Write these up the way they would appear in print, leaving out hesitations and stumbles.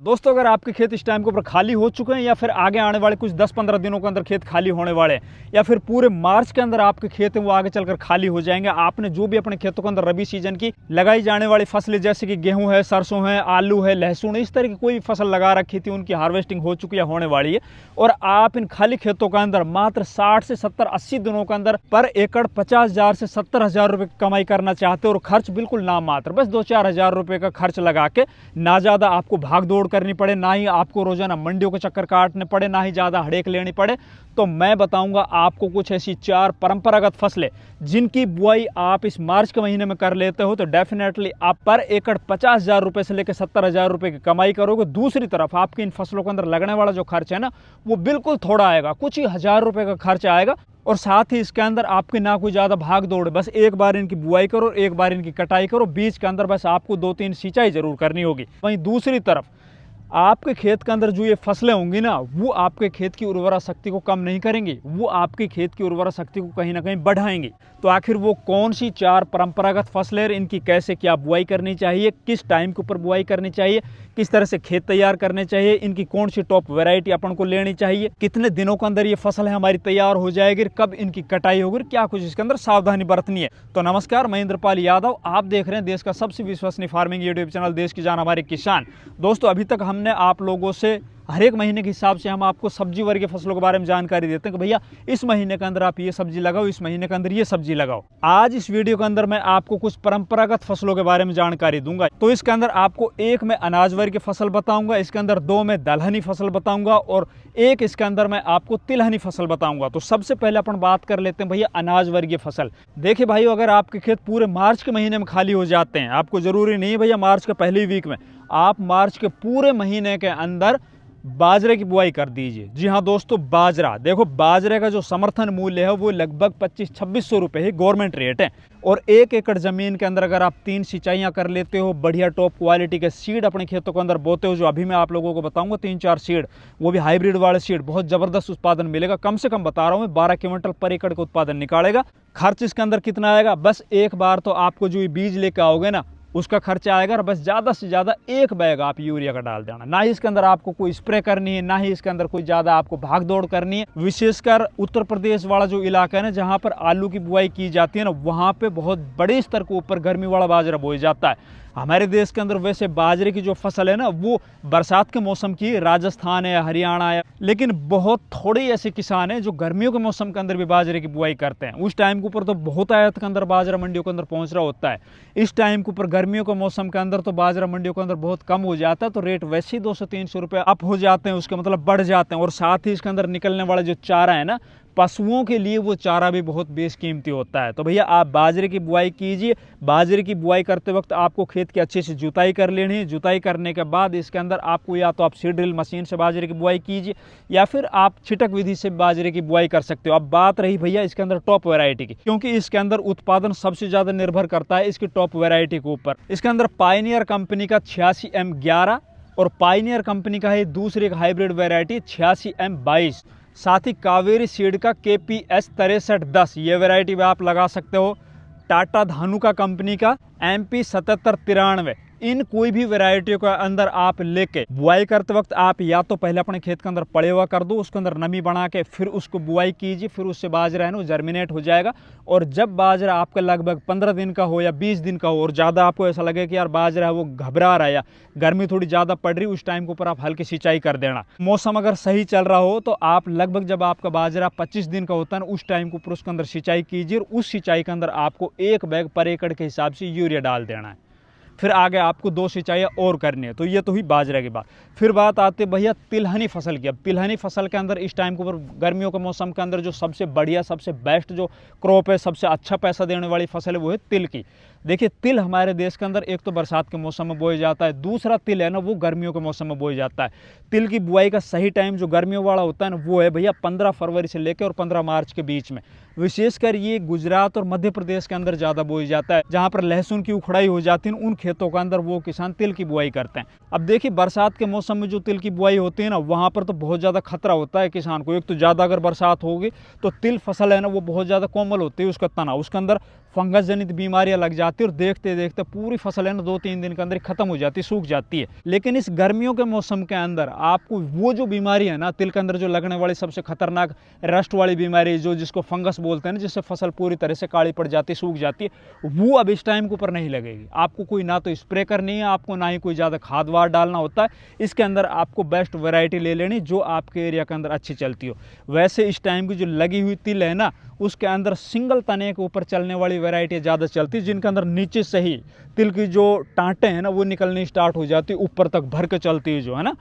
दोस्तों, अगर आपके खेत इस टाइम के ऊपर खाली हो चुके हैं या फिर आगे आने वाले कुछ 10-15 दिनों के अंदर खेत खाली होने वाले हैं या फिर पूरे मार्च के अंदर आपके खेत हैं वो आगे चलकर खाली हो जाएंगे, आपने जो भी अपने खेतों के अंदर रबी सीजन की लगाई जाने वाली फसलें जैसे कि गेहूं है, सरसों है, आलू है, लहसुन है, इस तरह की कोई भी फसल लगा रखी थी, उनकी हार्वेस्टिंग हो चुकी है, होने वाली है और आप इन खाली खेतों के अंदर मात्र 60 से 70-80 दिनों के अंदर पर एकड़ 50,000 से 70,000 रुपए की कमाई करना चाहते हो और खर्च बिल्कुल नाम मात्र, बस 2-4 हज़ार रुपए का खर्च लगा के, ना ज़्यादा आपको भाग दौड़ करनी पड़े, ना ही आपको रोजाना मंडियों के चक्कर काटने पड़े, ना ही ज़्यादा हड़ेक लेनी पड़े, तो मैं बताऊंगा आपको कुछ ऐसी 4 परंपरागत फसलें जिनकी बुआई आप इस मार्च के महीने में कर लेते हो तो डेफिनेटली आप पर एकड़ 50,000 रुपए से लेकर 70,000 रुपए की कमाई करोगे। दूसरी तरफ आपकी इन फसलों के अंदर लगने वाला जो खर्च है ना, वो बिल्कुल थोड़ा आएगा, कुछ ही हज़ार रुपए का खर्च आएगा और साथ ही इसके अंदर आपकी ना कोई ज़्यादा भाग दौड़, बस एक बार इनकी बुआई करो, एक बार इनकी कटाई करो, बीच के अंदर बस आपको 2-3 सिंचाई जरूर करनी होगी। वहीं दूसरी तरफ आपके खेत के अंदर जो ये फसलें होंगी ना, वो आपके खेत की उर्वरा शक्ति को कम नहीं करेंगी, वो आपके खेत की उर्वरा शक्ति को कहीं ना कहीं बढ़ाएंगी। तो आखिर वो कौन सी 4 परंपरागत फसलें, इनकी कैसे क्या बुआई करनी चाहिए, किस टाइम के ऊपर बुआई करनी चाहिए, किस तरह से खेत तैयार करने चाहिए, इनकी कौन सी टॉप वैरायटी अपन को लेनी चाहिए, कितने दिनों के अंदर ये फसल है हमारी तैयार हो जाएगी, कब इनकी कटाई होगी, क्या कुछ इसके अंदर सावधानी बरतनी है। तो नमस्कार, मैं इंद्रपाल यादव, आप देख रहे हैं देश का सबसे विश्वसनीय फार्मिंग यूट्यूब चैनल देश की जान हमारे किसान। दोस्तों, अभी तक हमने आप लोगों से हर एक महीने के हिसाब से हम आपको सब्जी वर्गीय फसलों के बारे में जानकारी देते हैं कि भैया इस महीने के अंदर आप ये सब्जी लगाओ, इस महीने के अंदर ये सब्जी लगाओ। आज इस वीडियो के अंदर मैं आपको कुछ परंपरागत फसलों के बारे में जानकारी दूंगा। तो इसके अंदर आपको एक में अनाज वर्गीय फसल बताऊंगा, इसके अंदर 2 में दलहनी फसल बताऊंगा और एक इसके अंदर मैं आपको तिलहनी फसल बताऊंगा। तो सबसे पहले अपन बात कर लेते हैं भैया अनाज वर्गीय फसल। देखिए भाई, अगर आपके खेत पूरे मार्च के महीने में खाली हो जाते हैं, आपको जरूरी नहीं है भैया मार्च के पहले वीक में, आप मार्च के पूरे महीने के अंदर बाजरे की बुआई कर दीजिए। जी हाँ दोस्तों, बाजरा, देखो बाजरे का जो समर्थन मूल्य है वो लगभग 2500-2600 रुपये ही गवर्नमेंट रेट है और 1 एकड़ जमीन के अंदर अगर आप 3 सिंचाइयाँ कर लेते हो, बढ़िया टॉप क्वालिटी के सीड अपने खेतों के अंदर बोते हो, जो अभी मैं आप लोगों को बताऊंगा 3-4 सीड, वो भी हाइब्रिड वाले सीड, बहुत जबरदस्त उत्पादन मिलेगा। कम से कम बता रहा हूँ मैं 12 क्विंटल पर एकड़ का उत्पादन निकालेगा। खर्च इसके अंदर कितना आएगा, बस एक बार तो आपको जो बीज लेकर आओगे ना उसका खर्चा आएगा और बस ज़्यादा से ज़्यादा 1 बैग आप यूरिया का डाल देना। ना ही इसके अंदर आपको कोई स्प्रे करनी है, ना ही इसके अंदर कोई ज़्यादा आपको भाग दौड़ करनी है। विशेषकर उत्तर प्रदेश वाला जो इलाका है ना, जहाँ पर आलू की बुआई की जाती है ना, वहाँ पे बहुत बड़े स्तर के ऊपर गर्मी वाला बाजरा बोया जाता है। हमारे देश के अंदर वैसे बाजरे की जो फसल है ना, वो बरसात के मौसम की, राजस्थान है, हरियाणा है, लेकिन बहुत थोड़े ऐसे किसान हैं जो गर्मियों के मौसम के अंदर भी बाजरे की बुआई करते हैं। उस टाइम के ऊपर तो बहुत आयात के अंदर बाजरा मंडियों के अंदर पहुंच रहा होता है। इस टाइम के ऊपर गर्मियों के मौसम के अंदर तो बाजरा मंडियों के अंदर बहुत कम हो जाता है, तो रेट वैसे ही 200-300 रुपये अप हो जाते हैं, उसके मतलब बढ़ जाते हैं। और साथ ही इसके अंदर निकलने वाला जो चारा है ना, पशुओं के लिए वो चारा भी बहुत बेशकीमती होता है। तो भैया आप बाजरे की बुआई कीजिए। बाजरे की बुआई करते वक्त आपको खेत की अच्छे से जुताई कर लेनी है। जुताई करने के बाद इसके अंदर आपको या तो आप सीड ड्रिल मशीन से बाजरे की बुआई कीजिए या फिर आप छिटक विधि से बाजरे की बुआई कर सकते हो। अब बात रही भैया इसके अंदर टॉप वैरायटी की, क्योंकि इसके अंदर उत्पादन सबसे ज्यादा निर्भर करता है इसकी टॉप वैरायटी के ऊपर। इसके अंदर पायनियर कंपनी का 86M11 और पायनियर कंपनी का है दूसरी एक हाइब्रिड वैरायटी 86M22, साथ ही कावेरी सीड का KPS 6310 ये वैरायटी भी आप लगा सकते हो। टाटा धानुका कंपनी का MP 7793, इन कोई भी वैरायटियों के अंदर आप लेके बुआई करते वक्त आप या तो पहले अपने खेत के अंदर पड़े हुआ कर दो, उसके अंदर नमी बना के फिर उसको बुआई कीजिए, फिर उससे बाजरा है ना जर्मिनेट हो जाएगा। और जब बाजरा आपका लगभग 15 दिन का हो या 20 दिन का हो और ज़्यादा आपको ऐसा लगे कि यार बाजरा है वो घबरा रहा है या गर्मी थोड़ी ज़्यादा पड़ रही, उस टाइम के ऊपर आप हल्की सिंचाई कर देना। मौसम अगर सही चल रहा हो तो आप लगभग जब आपका बाजरा 25 दिन का होता है ना, उस टाइम के ऊपर उसके अंदर सिंचाई कीजिए और उस सिंचाई के अंदर आपको 1 बैग पर एकड़ के हिसाब से यूरिया डाल देना है। फिर आगे आपको 2 सिंचाइयाँ और करनी है। तो ये तो हुई बाजरा की बात। फिर बात आती है भैया तिलहनी फसल की। अब तिलहनी फसल के अंदर इस टाइम के ऊपर गर्मियों के मौसम के अंदर जो सबसे बढ़िया, सबसे बेस्ट जो क्रॉप है, सबसे अच्छा पैसा देने वाली फसल है वो है तिल की। देखिए तिल हमारे देश के अंदर एक तो बरसात के मौसम में बोया जाता है, दूसरा तिल है ना वो गर्मियों के मौसम में बोया जाता है। तिल की बुआई का सही टाइम जो गर्मियों वाला होता है ना, वो है भैया 15 फरवरी से लेकर और 15 मार्च के बीच में। विशेषकर ये गुजरात और मध्य प्रदेश के अंदर ज़्यादा बोई जाता है, जहाँ पर लहसुन की उखड़ाई हो जाती है उन खेतों के अंदर वो किसान तिल की बुआई करते हैं। अब देखिए बरसात के मौसम में जो तिल की बुआई होती है ना, वहाँ पर तो बहुत ज़्यादा खतरा होता है किसान को। एक तो ज़्यादा अगर बरसात होगी तो तिल फसल है ना वो बहुत ज़्यादा कोमल होती है, उसका तना, उसके अंदर फंगस जनित बीमारियां लग जाती है और देखते देखते पूरी फसल है ना 2-3 दिन के अंदर खत्म हो जाती है, सूख जाती है। लेकिन इस गर्मियों के मौसम के अंदर आपको वो जो बीमारी है ना तिल के अंदर जो लगने वाली सबसे खतरनाक रस्ट वाली बीमारी, जो जिसको फंगस बोलते हैं ना, जिससे फसल पूरी तरह से काली पड़ जाती है, सूख जाती है, वो अब इस टाइम के ऊपर नहीं लगेगी। आपको कोई ना तो स्प्रे करनी है, आपको ना ही कोई ज़्यादा खाद वाद डालना होता है। इसके अंदर आपको बेस्ट वैरायटी ले लेनी जो आपके एरिया के अंदर अच्छी चलती हो। वैसे इस टाइम की जो लगी हुई तिल है ना, उसके अंदर सिंगल तने के ऊपर चलने वाली वैरायटी ज़्यादा चलती है, जिनके अंदर नीचे से ही तिल की जो टाँटें हैं ना वो निकलनी स्टार्ट हो जाती है, ऊपर तक भर के चलती है जो है ना।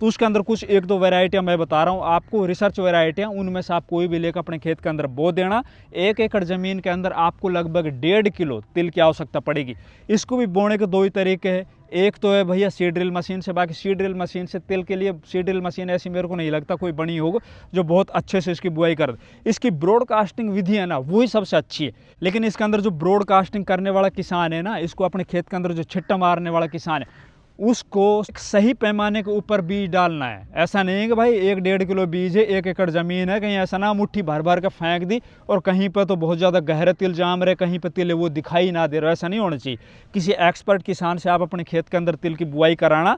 तो उसके अंदर कुछ 1-2 वैरायटियाँ मैं बता रहा हूँ आपको, रिसर्च वैरायटियाँ, उनमें से आप कोई भी लेकर अपने खेत के अंदर बो देना। 1 एकड़ ज़मीन के अंदर आपको लगभग 1.5 किलो तिल की आवश्यकता पड़ेगी। इसको भी बोने के 2 ही तरीके हैं। एक तो है भैया सीड ड्रिल मशीन से, बाकी सीड ड्रिल मशीन से तिल के लिए सीड ड्रिल मशीन ऐसी मेरे को नहीं लगता कोई बनी होगी जो बहुत अच्छे से इसकी बुआई कर दे। इसकी ब्रॉडकास्टिंग विधि है ना वही सबसे अच्छी है। लेकिन इसके अंदर जो ब्रॉडकास्टिंग करने वाला किसान है ना, इसको अपने खेत के अंदर जो छिट्टा मारने वाला किसान है, उसको एक सही पैमाने के ऊपर बीज डालना है। ऐसा नहीं है कि भाई 1-1.5 किलो बीज है, 1 एकड़ ज़मीन है, कहीं ऐसा ना मुट्ठी भर भर के फेंक दी और कहीं पर तो बहुत ज़्यादा गहरे तिल जाम रहे, कहीं पर तिल है वो दिखाई ना दे रहा। ऐसा नहीं होना चाहिए। किसी एक्सपर्ट किसान से आप अपने खेत के अंदर तिल की बुआई कराना।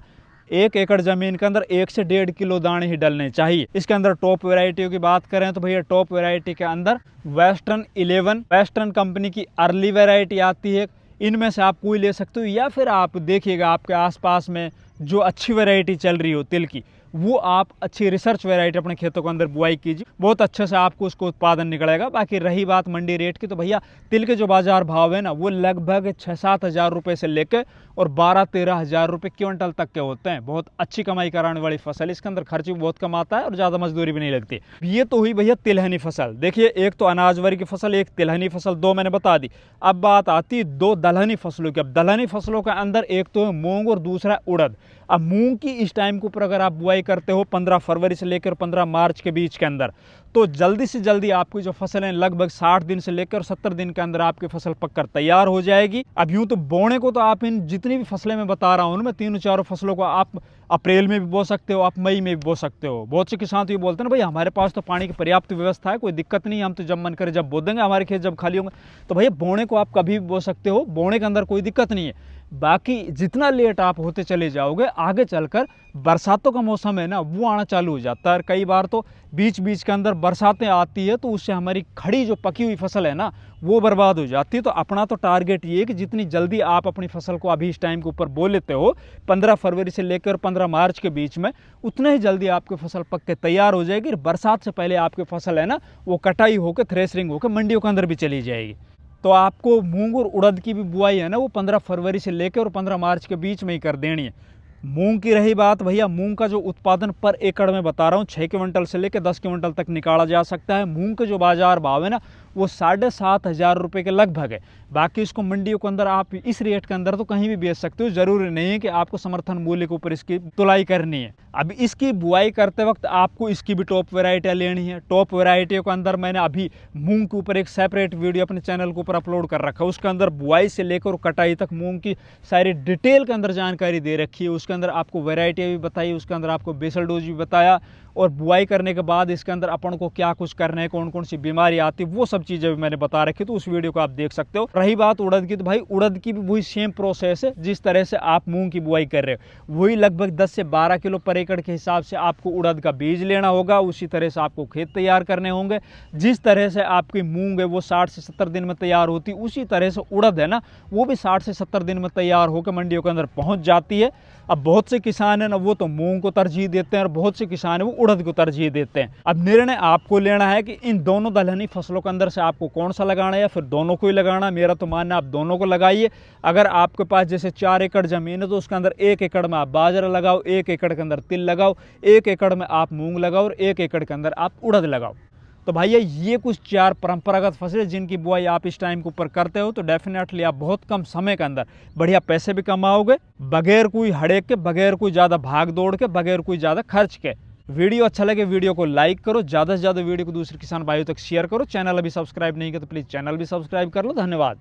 1 एकड़ ज़मीन के अंदर 1 से 1.5 किलो दाने ही डलने चाहिए। इसके अंदर टॉप वैरायटियों की बात करें तो भैया टॉप वैरायटी के अंदर वेस्टर्न 11 वेस्टर्न कंपनी की अर्ली वैरायटी आती है। इनमें से आप कोई ले सकते हो, या फिर आप देखिएगा आपके आसपास में जो अच्छी वैरायटी चल रही हो तिल की, वो आप अच्छी रिसर्च वैरायटी अपने खेतों के अंदर बुआई कीजिए, बहुत अच्छे से आपको उसको उत्पादन निकलेगा। बाकी रही बात मंडी रेट की, तो भैया तिल के जो बाजार भाव है ना वो लगभग 6-7 हज़ार रुपये से लेकर और 12-13 हज़ार रुपये क्विंटल तक के होते हैं। बहुत अच्छी कमाई कराने वाली फसल, इसके अंदर खर्च भी बहुत कम आता है और ज़्यादा मजदूरी भी नहीं लगती। ये तो हुई भैया तिलहनी फसल। देखिए एक तो अनाज वर्ग की फसल, एक तिलहनी फसल, 2 मैंने बता दी। अब बात आती है 2 दलहनी फसलों की। अब दलहनी फसलों के अंदर एक तो है मूंग और दूसरा उड़द। अब मूंग की इस टाइम के ऊपर अगर आप बुआई करते हो 15 फरवरी से लेकर 15 मार्च के बीच के अंदर, तो जल्दी से जल्दी आपकी जो फसल है लगभग 60 दिन से लेकर 70 दिन के अंदर आपकी फसल पककर तैयार हो जाएगी। अब यूँ तो बोने को तो आप इन जितनी भी फसलें मैं बता रहा हूँ उनमें 3-4 फसलों को आप अप्रैल में भी बो सकते हो, आप मई में भी बो सकते हो। बहुत से किसान तो ये बोलते हैं ना भाई हमारे पास तो पानी की पर्याप्त व्यवस्था है, कोई दिक्कत नहीं, हम तो जब मन करे जब बो देंगे, हमारे खेत जब खाली होंगे। तो भैया बोने को आप कभी भी बो सकते हो, बोने के अंदर कोई दिक्कत नहीं है। बाकी जितना लेट आप होते चले जाओगे आगे चलकर बरसातों का मौसम है ना वो आना चालू हो जाता है। कई बार तो बीच बीच के अंदर बरसातें आती है तो उससे हमारी खड़ी जो पकी हुई फसल है ना वो बर्बाद हो जाती है। तो अपना तो टारगेट ये है कि जितनी जल्दी आप अपनी फसल को अभी इस टाइम के ऊपर बो लेते हो 15 फरवरी से लेकर 15 मार्च के बीच में, उतने ही जल्दी आपकी फसल पक के तैयार हो जाएगी। बरसात से पहले आपकी फसल है ना वो कटाई होकर थ्रेशरिंग होकर मंडियों के अंदर भी चली जाएगी। तो आपको मूंग और उड़द की भी बुआई है ना वो 15 फरवरी से लेकर और 15 मार्च के बीच में ही कर देनी है। मूंग की रही बात, भैया मूंग का जो उत्पादन पर एकड़ में बता रहा हूँ 6 क्विंटल से लेकर 10 क्विंटल तक निकाला जा सकता है। मूंग के जो बाजार भाव है ना वो 7,500 रुपये के लगभग है। बाकी इसको मंडियों के अंदर आप इस रेट के अंदर तो कहीं भी बेच सकते हो, जरूरी नहीं है कि आपको समर्थन मूल्य के ऊपर इसकी तुलाई करनी है। अब इसकी बुआई करते वक्त आपको इसकी भी टॉप वैरायटियाँ लेनी है। टॉप वैरायटियों के अंदर मैंने अभी मूंग के ऊपर एक सेपरेट वीडियो अपने चैनल के ऊपर अपलोड कर रखा है, उसके अंदर बुआई से लेकर कटाई तक मूंग की सारी डिटेल के अंदर जानकारी दे रखी है। उसके अंदर आपको वैरायटियाँ भी बताई, उसके अंदर आपको बेसल डोज भी बताया और बुआई करने के बाद इसके अंदर अपन को क्या कुछ करना है, कौन कौन सी बीमारी आती है, वो सब चीज़ें भी मैंने बता रखी, तो उस वीडियो को आप देख सकते हो। रही बात उड़द की, तो भाई उड़द की भी वही सेम प्रोसेस है जिस तरह से आप मूंग की बुआई कर रहे हो, वही लगभग 10 से 12 किलो पर एकड़ के हिसाब से आपको उड़द का बीज लेना होगा। उसी तरह से आपको खेत तैयार करने होंगे। जिस तरह से आपकी मूंग है वो 60 से 70 दिन में तैयार होती, उसी तरह से उड़द है ना वो भी 60 से 70 दिन में तैयार होकर मंडियों के अंदर पहुंच जाती है। अब बहुत से किसान है ना वो तो मूंग को तरजीह देते हैं और बहुत से किसान है वो उड़द को तरजीह देते हैं। अब निर्णय आपको लेना है कि इन दोनों दलहनी फसलों के अंदर से आपको कौन सा लगाना है, या फिर दोनों को ही लगाना। मेरा तो मानना है आप दोनों को लगाइए। अगर आपके पास जैसे 4 एकड़ जमीन है तो उसके अंदर 1 एकड़ में आप बाजरा लगाओ, 1 एकड़ के अंदर तिल लगाओ, 1 एकड़ में आप मूंग लगाओ और 1 एकड़ के अंदर आप उड़द लगाओ। तो भैया ये कुछ 4 परंपरागत फसलें जिनकी बुआई आप इस टाइम के ऊपर करते हो, तो डेफिनेटली आप बहुत कम समय के अंदर बढ़िया पैसे भी कमाओगे, बगैर कोई हड़ेक के, बगैर कोई ज़्यादा भाग दौड़ के, बगैर कोई ज़्यादा खर्च के। वीडियो अच्छा लगे वीडियो को लाइक करो, ज़्यादा से ज़्यादा वीडियो को दूसरे किसान भाइयों तक शेयर करो। चैनल अभी सब्सक्राइब नहीं किया तो प्लीज़ चैनल भी सब्सक्राइब कर लो। धन्यवाद।